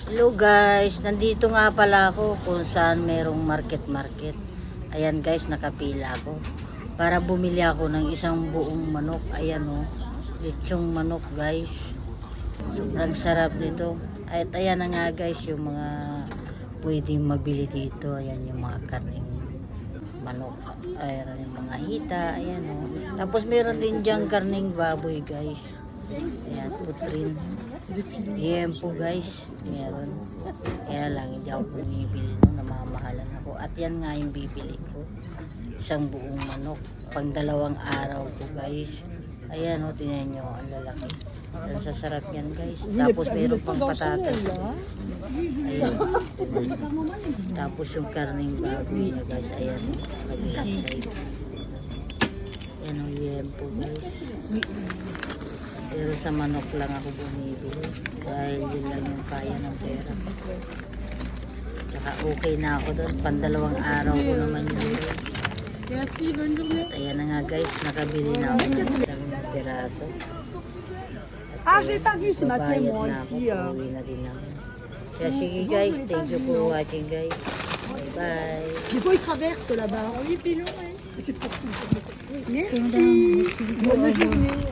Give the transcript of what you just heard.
Hello guys, nandito nga pala ako kung saan merong market. Ayan guys, nakapila ako para bumili ako ng isang buong manok. Ayan o, lechong manok guys. Sobrang sarap nito. At ayan na nga guys yung mga pwedeng mabili dito. Ayan yung mga karning manok. Ayan yung mga hita. Ayan o. Tapos meron din diyang karning baboy guys. Ayan, putrin. Ayan po guys, meron. Kaya lang hindi ako bumibili no, namamahalan ako. At yan nga yung bibili ko. Isang buong manok. Pang 2 araw po guys. Ayan o, tingnan nyo, ang lalaki. Ang sasarap yan guys. Tapos meron pang patatas. Ayan. Tapos yung karning baboy na guys. Ayan o, mag-isang side. Ayan o, yan po guys. Pero sa manok lang ako bumibili dahil yun lang yung kaya ng pera. Tsaka okay na ako doon. Pang 2 araw ko naman yun. Merci, bonne journée. At ayan na nga guys, nakabili na ako ng isang piraso. Ah, j'ai pas vu ce matin Babayad moi na ako, ici. pauwi na din ako. Kaya sige guys, thank you for watching guys. Bye. Des fois, ils traversent là-bas. Oui, puis non, Merci. Bonne journée.